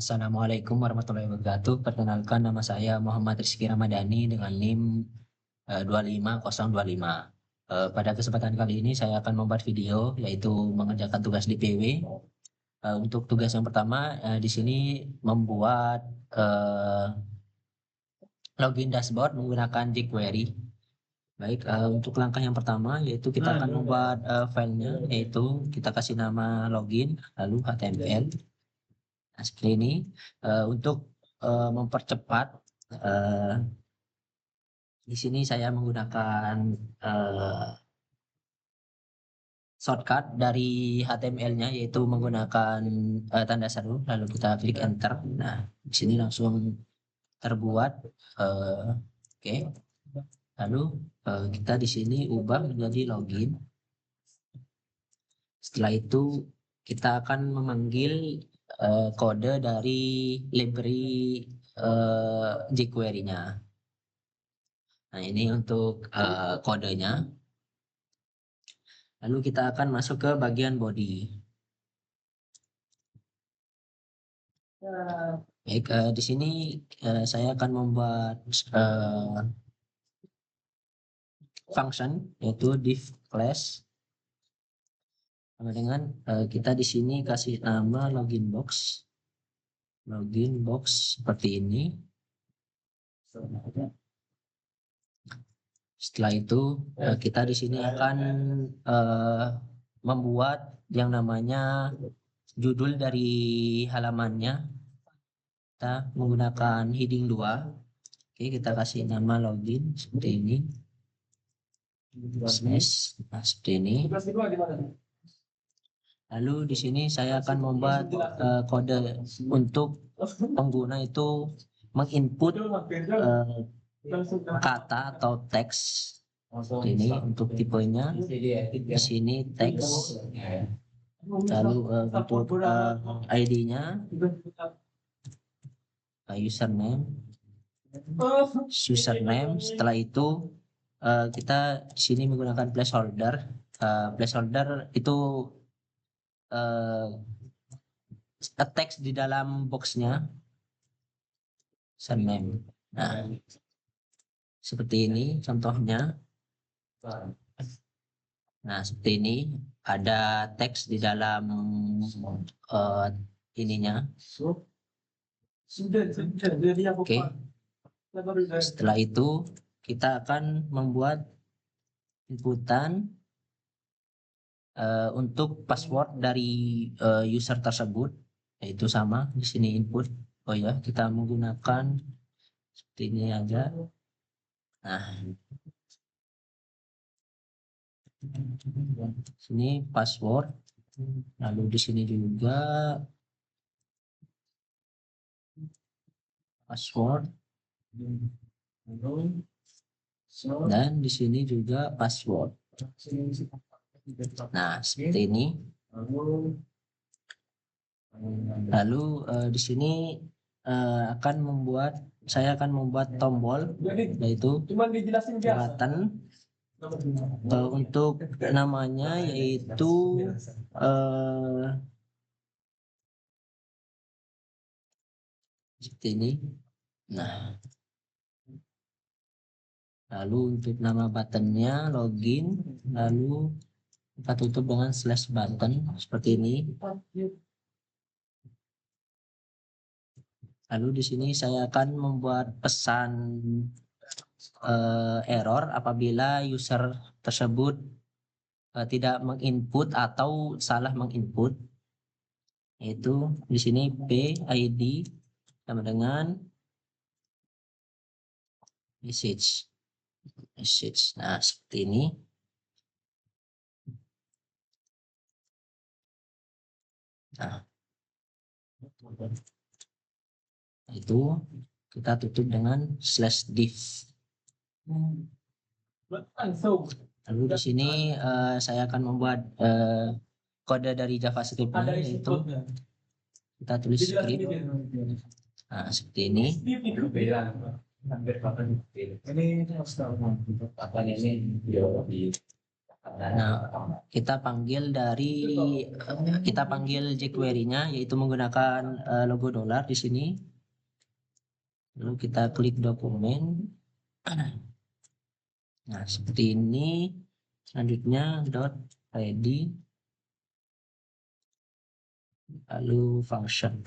Assalamualaikum warahmatullahi wabarakatuh. Perkenalkan, nama saya Muhammad Rizky Ramadhani dengan NIM 25025. Pada kesempatan kali ini saya akan membuat video yaitu mengerjakan tugas di PW. Untuk tugas yang pertama di sini membuat login dashboard menggunakan jQuery. Baik, untuk langkah yang pertama yaitu kita akan membuat filenya, yaitu kita kasih nama login lalu HTML. Nah, seperti ini. Untuk mempercepat, di sini saya menggunakan shortcut dari HTML-nya, yaitu menggunakan tanda seru lalu kita klik enter. Nah, di sini langsung terbuat. Oke. Lalu kita di sini ubah menjadi login. Setelah itu kita akan memanggil kode dari library jQuery-nya. Nah, ini untuk kodenya. Lalu kita akan masuk ke bagian body. Baik, di sini saya akan membuat function yaitu div class. Sama dengan kita di sini kasih nama login box. Login box seperti ini. Setelah itu kita di sini akan membuat yang namanya judul dari halamannya. Kita menggunakan heading 2. Oke, kita kasih nama login seperti ini. Slash, nah, seperti ini. Lalu di sini saya akan membuat kode untuk pengguna itu menginput kata atau teks. Ini untuk tipenya di sini teks. Lalu untuk ID-nya username. Setelah itu kita di sini menggunakan placeholder. Placeholder itu teks di dalam boxnya. Username. Nah, seperti ini contohnya. Nah, seperti ini ada teks di dalam ininya. Oke. Setelah itu kita akan membuat inputan untuk password dari user tersebut, yaitu sama di sini input. Oh ya, kita menggunakan seperti ini aja. Nah, sini password, lalu di sini juga password, dan di sini juga password. Nah, seperti ini. Lalu di sini saya akan membuat tombol, yaitu button. Untuk namanya yaitu seperti ini. Nah, lalu untuk nama buttonnya login, lalu kita tutup dengan slash button seperti ini. Lalu di sini saya akan membuat pesan error apabila user tersebut tidak menginput atau salah menginput. Yaitu di sini PID sama dengan message. Nah, seperti ini. Nah, itu kita tutup dengan slash div. Lalu di sini saya akan membuat kode dari JavaScript, yaitu kita tulis script. Nah, seperti ini. Nah, kita panggil jQuery-nya yaitu menggunakan logo dolar di sini. Lalu kita klik dokumen. Nah, seperti ini. Selanjutnya .ready. Lalu function.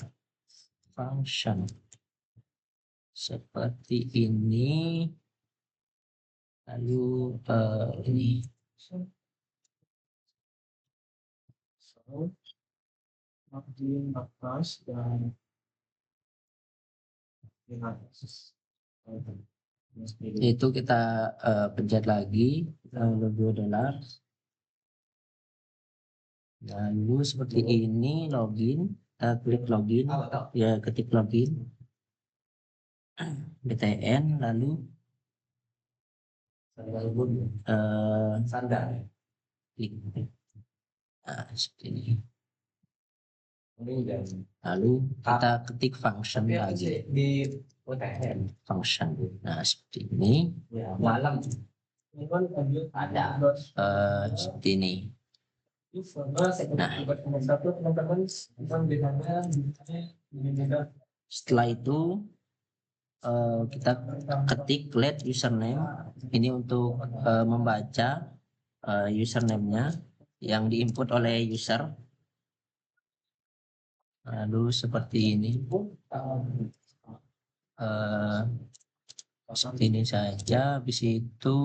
Seperti ini. Lalu ini. Margin atas dan Itu kita pencet lagi logo dolar. Lalu seperti ini login, kita klik login, ya ketik login, BTN, lalu standar. klik. Nah, seperti ini. Lalu kita ketik function lagi. Di UTM. Function. Nah, seperti ini. Malam. Ada seperti ini. Nah, setelah itu kita ketik let username. Ini untuk membaca username-nya yang diinput oleh user. Lalu seperti ini. Seperti ini saja. Habis itu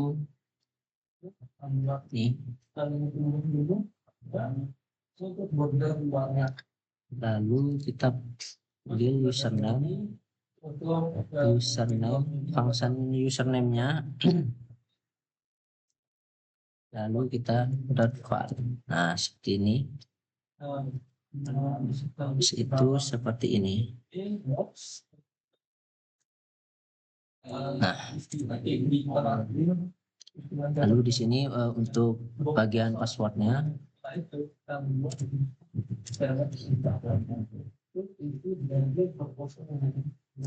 nih. Lalu kita pilih username, function username-nya. Lalu kita .var. Nah, seperti ini. Habis itu seperti ini. Nah, lalu di sini untuk bagian passwordnya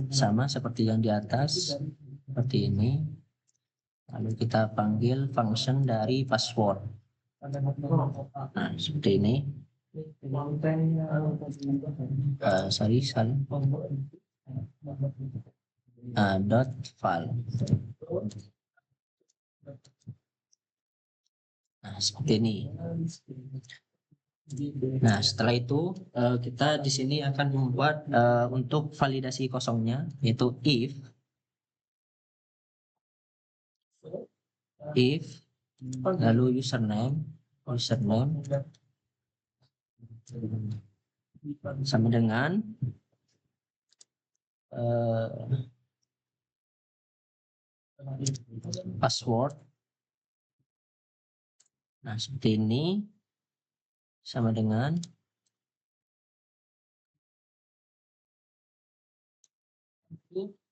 sama seperti yang di atas, seperti ini. Lalu kita panggil function dari password. Nah, seperti ini. .file. Nah, seperti ini. Nah, setelah itu kita di sini akan membuat untuk validasi kosongnya, yaitu if lalu username sama dengan password. Nah, seperti ini sama dengan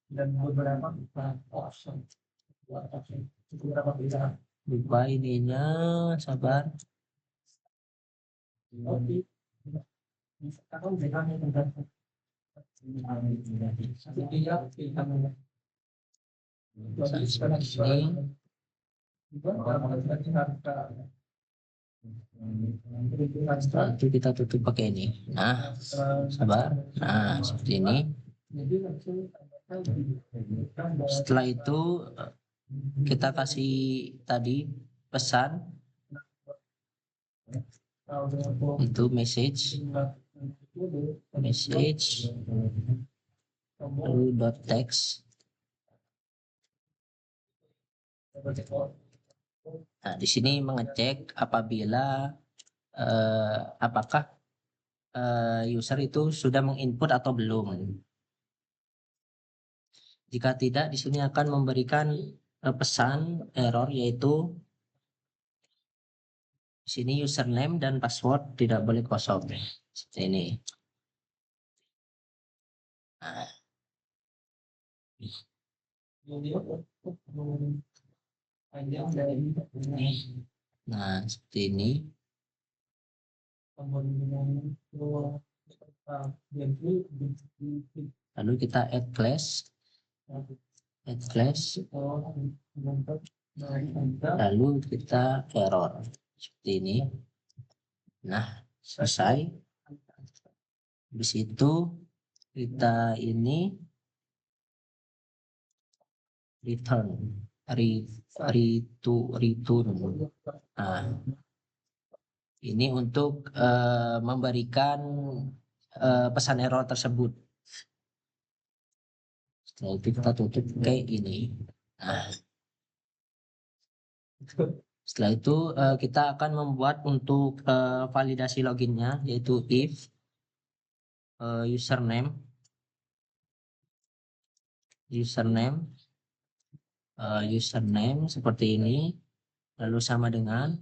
dan beberapa option. lupa ininya, sabar. Setelah itu kita tutup pakai ini. Nah, sabar. Nah, seperti ini. Setelah itu kita kasih tadi pesan itu message lalu .text. Nah, di sini mengecek apabila apakah user itu sudah menginput atau belum. Jika tidak, di sini akan memberikan pesan error, yaitu di sini username dan password tidak boleh kosong. Seperti ini. Nah, seperti ini. Lalu kita add class. lalu kita error seperti ini. Nah, selesai. Habis itu kita ini return return. Nah, ini untuk memberikan pesan error tersebut. Setelah itu kita tutup kayak gini. Nah, setelah itu kita akan membuat untuk validasi loginnya, yaitu if username seperti ini, lalu sama dengan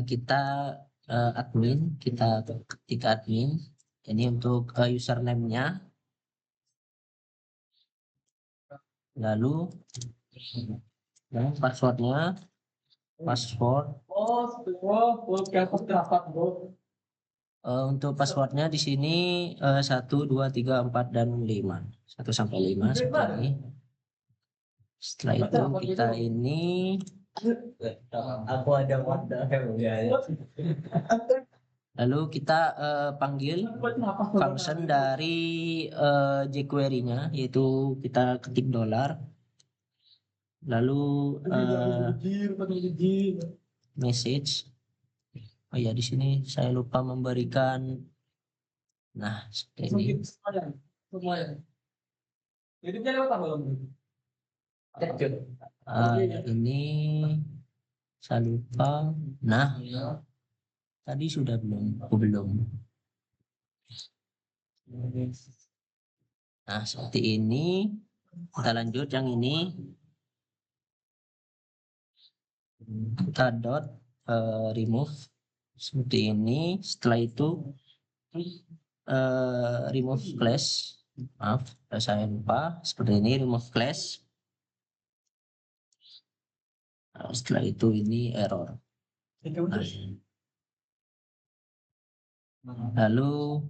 kita admin, kita ketik admin. Ini untuk username-nya, lalu password-nya, untuk passwordnya di sini 1, 2, 3, 4, dan 5. 1 sampai 5 seperti ini. Setelah itu kita ini Aku ada wadah ya. lalu kita panggil function dari jQuery-nya, yaitu kita ketik $, lalu message. Oh ya, di sini saya lupa memberikan. Nah, seperti ini. Semuanya. Hidupnya lewat apa belum? Ini saya lupa. Nah, tadi sudah belum? Oh, belum. Nah, seperti ini. Kita lanjut yang ini. Kita remove seperti ini. Setelah itu remove class. Maaf, saya lupa. Seperti ini, remove class. Nah, setelah itu ini error. Nah, lalu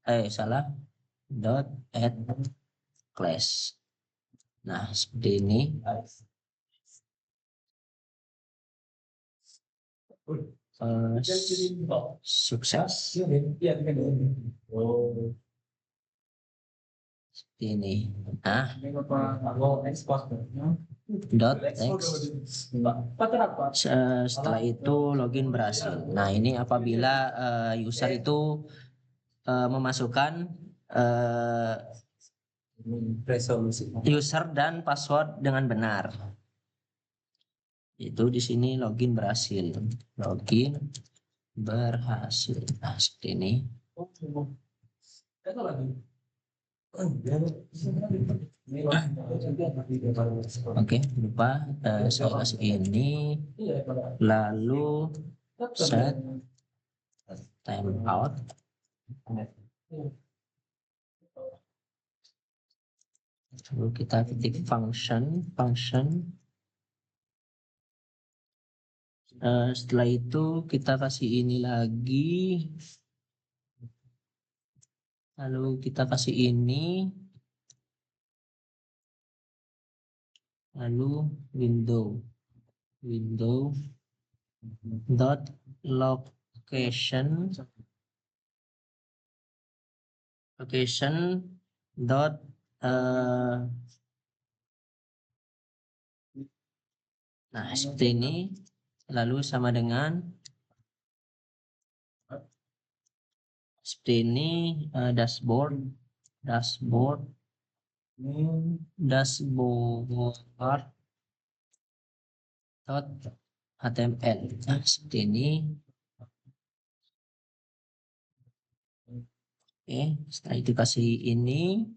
add class. Nah, seperti ini. Sukses. Seperti ini. Nah, setelah itu login berhasil. Nah, ini apabila user itu memasukkan user dan password dengan benar. Itu di sini login berhasil. Login berhasil. Nah, seperti ini. Oke, lupa saya kasih ini. Lalu set timeout. Lalu kita ketik function. Setelah itu kita kasih ini lagi. Lalu kita kasih ini. Lalu window dot location dot nah seperti ini, lalu sama dengan seperti ini, dashboard dot html. Nah, seperti ini. Oke, setelah itu kasih ini.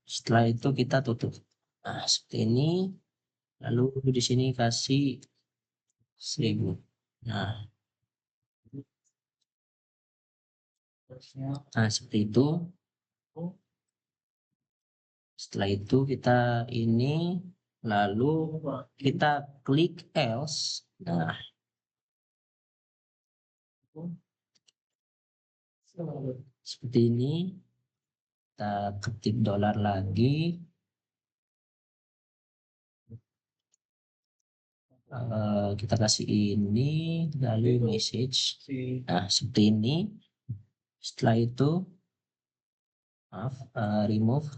Setelah itu kita tutup. Nah, seperti ini. Lalu di sini kasih 1000. Nah, seperti itu. Setelah itu kita ini, lalu kita klik else. Nah, seperti ini. Kita ketik dolar lagi. Kita kasih ini, lalu message. Nah, seperti ini. Setelah itu, maaf, remove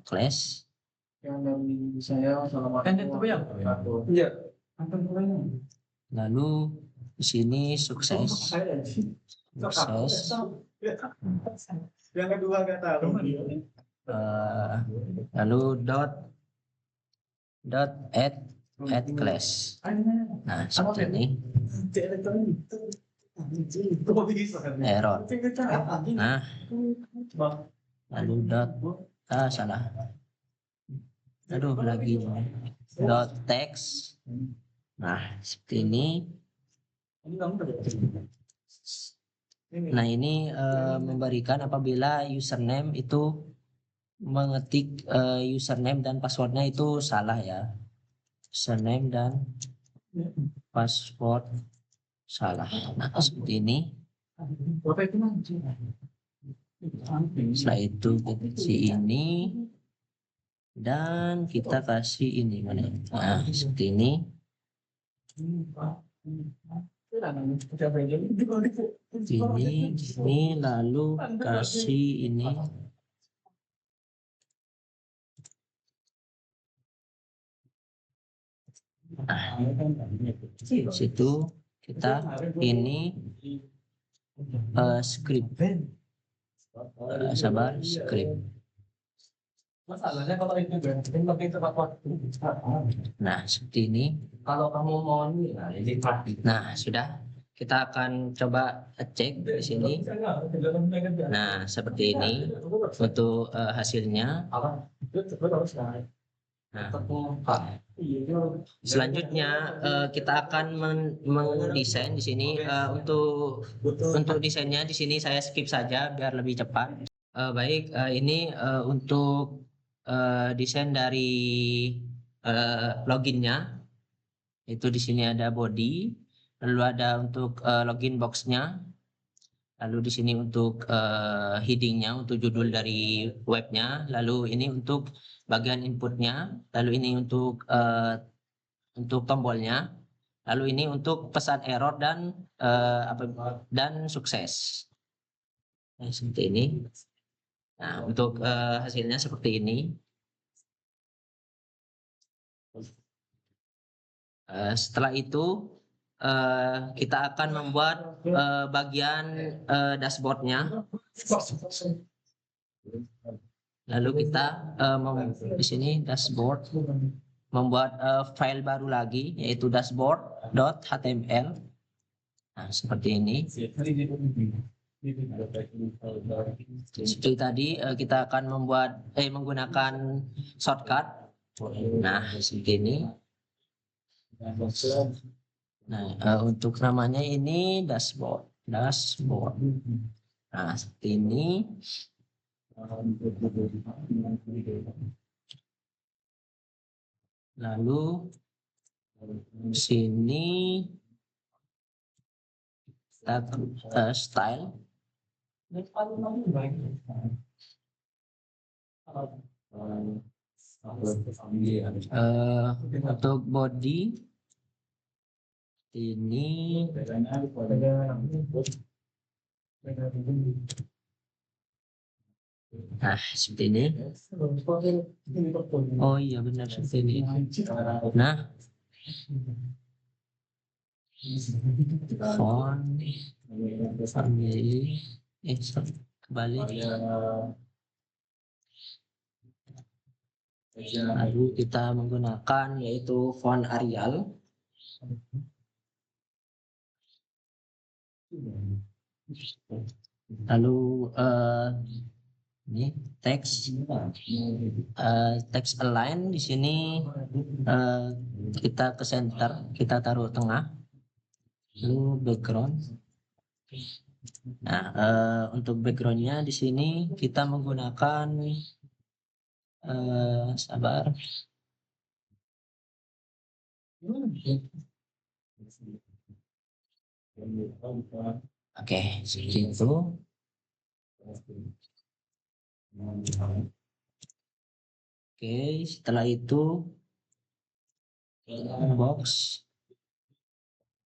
class. Yang dari saya selama itu yang iya. Lalu di sini sukses. Yang kedua nggak tahu. Lalu dot add class. Nah, seperti ini. Error. Nah, lalu salah. Aduh, lagi dot text. Nah, seperti ini. Nah, ini memberikan apabila username itu mengetik username dan passwordnya itu salah ya. Username dan password salah. Nah, seperti ini. Setelah itu kita kasih ini dan kita kasih ini mana? Nah, seperti ini. Ini lalu kasih ini. Nah, situ kita ini script. Sabar, script. Masalahnya kalau itu lebih tepat waktu. Nah, seperti ini. Kalau kamu mau ini, nah ini Nah, sudah. Kita akan coba cek di sini. Nah, seperti ini untuk hasilnya. Nah, selanjutnya kita akan mendesain di sini untuk desainnya di sini saya skip saja biar lebih cepat. Baik, ini untuk desain dari loginnya. Itu di sini ada body, lalu ada untuk login boxnya, lalu di sini untuk headingnya, untuk judul dari webnya, lalu ini untuk bagian inputnya, lalu ini untuk tombolnya, lalu ini untuk pesan error dan sukses. Nah, seperti ini. Nah, untuk hasilnya seperti ini. Setelah itu kita akan membuat bagian dashboardnya. Lalu kita di sini dashboard membuat file baru lagi yaitu dashboard.html. Nah, seperti ini. Seperti tadi kita akan menggunakan shortcut. Nah, seperti ini. Nah, untuk namanya ini dashboard. Nah, seperti ini. Lalu sini kita style. Untuk body ini nah seperti ini. Oh iya benar seperti ini. Nah, font family kembali. Lalu kita menggunakan yaitu font Arial. Lalu ini teks align di sini kita ke center, kita taruh tengah. Lalu background. Nah, untuk backgroundnya di sini kita menggunakan sabar. Oke, seperti itu. Oke, setelah itu box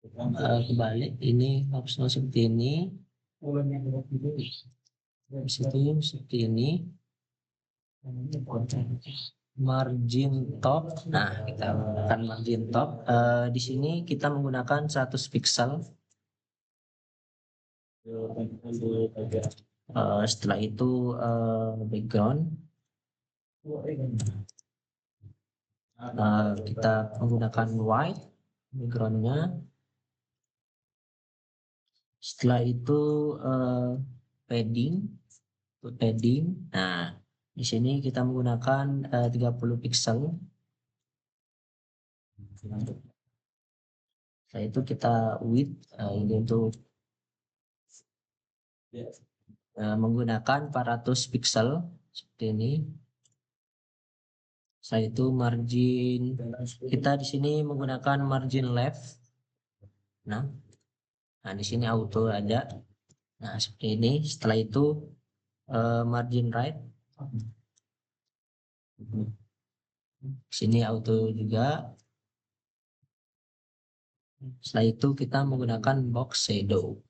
kebalik ini boxnya seperti ini. Habis itu seperti ini. Margin top. Nah, kita menggunakan margin top. Di sini kita menggunakan 100 pixel. Setelah itu background. Kita menggunakan white backgroundnya. Setelah itu padding. Nah, di sini kita menggunakan 30 pixel. Setelah itu kita width, ini untuk menggunakan 400 pixel seperti ini. Setelah itu margin, kita di sini menggunakan margin left. Nah di sini auto ada. Nah, seperti ini. Setelah itu margin right. Sini auto juga. Setelah itu kita menggunakan box shadow.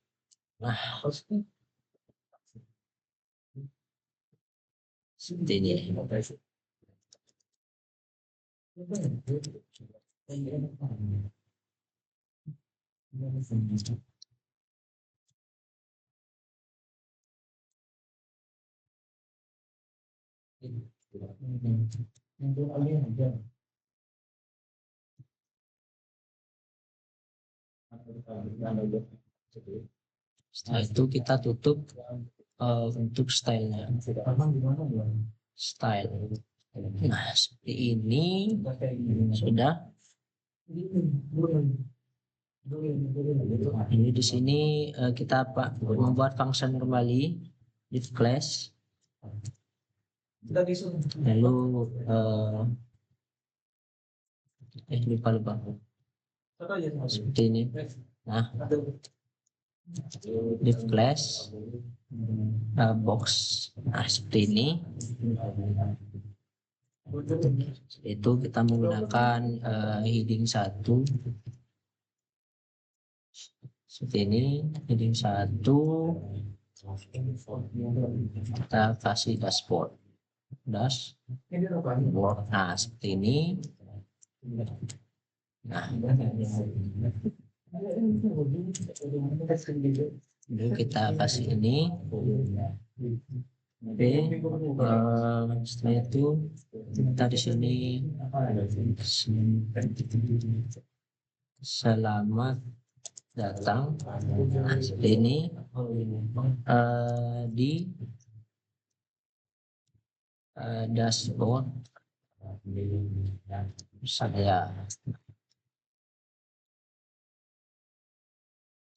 Nah, seperti ini. Setelah itu kita tutup untuk stylenya. Style. Nah, seperti ini sudah. Ini di sini kita membuat function kembali div class. Lalu lupa seperti ini. Nah, div class box. Nah, seperti ini. Itu kita menggunakan heading 1 seperti ini. Heading 1 kita kasih dashboard. Nah, seperti ini. Nah, lalu kita kasih ini. Oke, setelah itu kita di sini selamat datang. Nah, seperti ini. Di dashboard saya.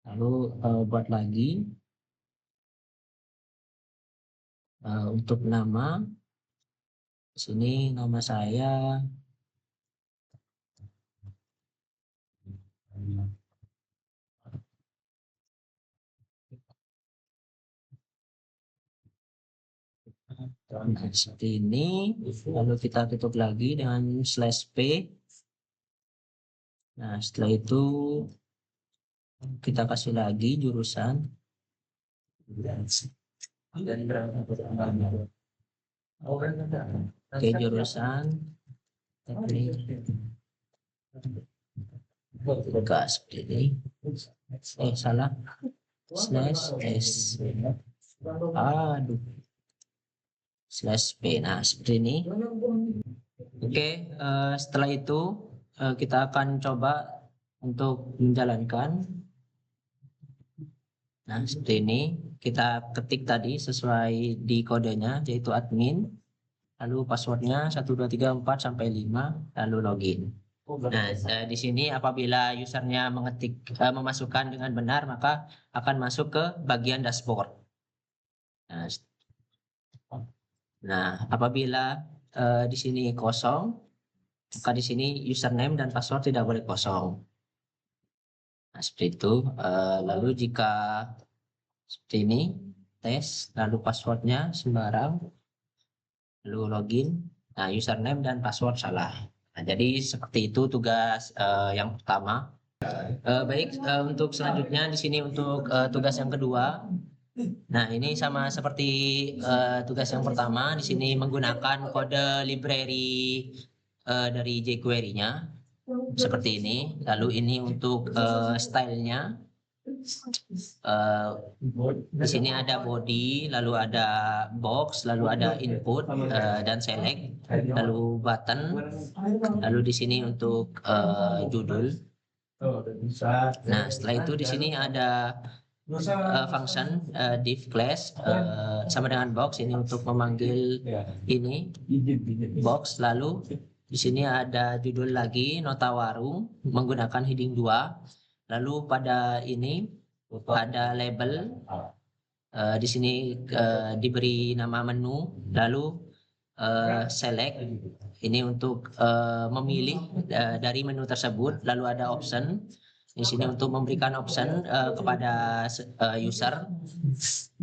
Lalu buat lagi untuk nama. Di sini nama saya seperti ini. Lalu kita tutup lagi dengan /p. Nah, setelah itu kita kasih lagi jurusan. Oke, jurusan teknik seperti ini. Salah. /s. Aduh. /p. Nah, seperti ini. Oke, setelah itu kita akan coba untuk menjalankan. Nah, seperti ini. Kita ketik tadi sesuai di kodenya, yaitu admin. Lalu passwordnya 1234 sampai 5, lalu login. Nah, di sini apabila usernya memasukkan dengan benar, maka akan masuk ke bagian dashboard. Nah, apabila di sini kosong, maka di sini username dan password tidak boleh kosong. Nah, seperti itu. Lalu jika seperti ini, tes, lalu passwordnya sembarang, lalu login. Nah, username dan password salah. Nah, jadi seperti itu tugas yang pertama. Baik, untuk selanjutnya di sini untuk tugas yang kedua. Nah, ini sama seperti tugas yang pertama. Di sini menggunakan kode library dari jQuery-nya seperti ini. Lalu ini untuk stylenya. Di sini ada body, lalu ada box, lalu ada input dan select, lalu button, lalu di sini untuk judul. Nah, setelah itu di sini ada function div class sama dengan box ini untuk memanggil ini box. Lalu di sini ada judul lagi nota warung menggunakan heading 2. Lalu pada ini ada label di sini diberi nama menu, lalu select ini untuk memilih dari menu tersebut, lalu ada option di sini untuk memberikan option kepada user.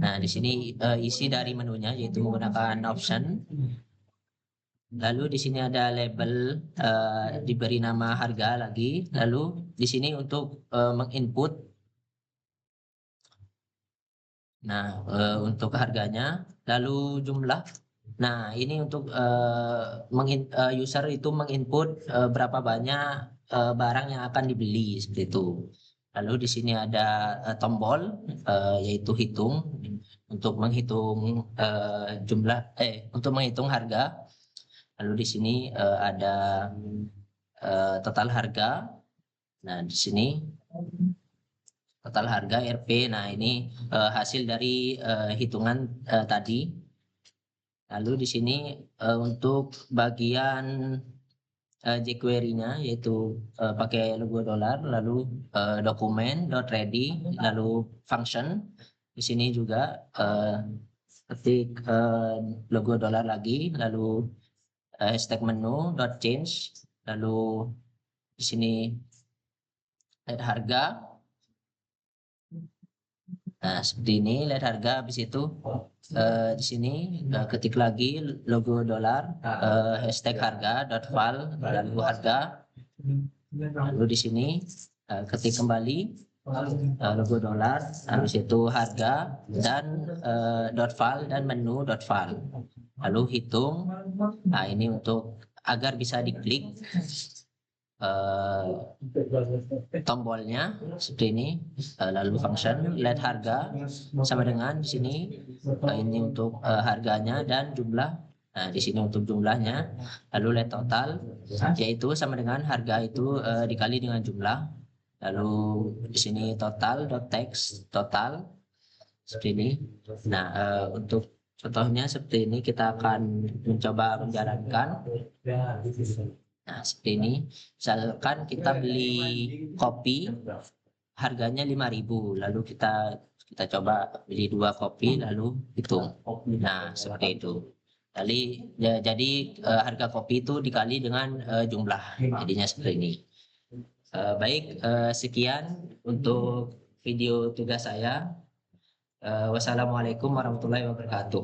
Nah, di sini isi dari menunya yaitu menggunakan option. Lalu di sini ada label diberi nama harga lagi. Lalu di sini untuk menginput. Nah, untuk harganya, lalu jumlah. Nah, ini untuk user itu menginput berapa banyak barang yang akan dibeli seperti itu. Lalu di sini ada tombol yaitu hitung untuk menghitung untuk menghitung harga. Lalu di sini ada total harga. Nah, di sini total harga RP. Nah, ini hasil dari hitungan tadi. Lalu di sini untuk bagian jQuery-nya yaitu pakai logo dolar, lalu dokumen .ready, lalu function. Di sini juga ketik logo dolar lagi, lalu hashtag menu .change, lalu di sini lihat harga. Nah, seperti ini lihat harga. Habis itu di sini ketik lagi logo dolar, hashtag harga .val, lalu harga. Lalu di sini ketik kembali logo dolar, habis itu harga dan .val dan menu .val. Lalu hitung. Nah, ini untuk agar bisa diklik tombolnya seperti ini, lalu function let harga sama dengan di sini ini untuk harganya dan jumlah. Nah, di sini untuk jumlahnya, lalu let total yaitu sama dengan harga itu dikali dengan jumlah. Lalu di sini total .text total seperti ini. Nah, untuk contohnya seperti ini kita akan mencoba menjalankan. Nah, seperti ini. Misalkan kita beli kopi harganya 5.000, lalu kita coba beli 2 kopi lalu hitung. Nah, seperti itu. Jadi harga kopi itu dikali dengan jumlah. Jadinya seperti ini. Baik, sekian untuk video tugas saya. Wassalamualaikum warahmatullahi wabarakatuh.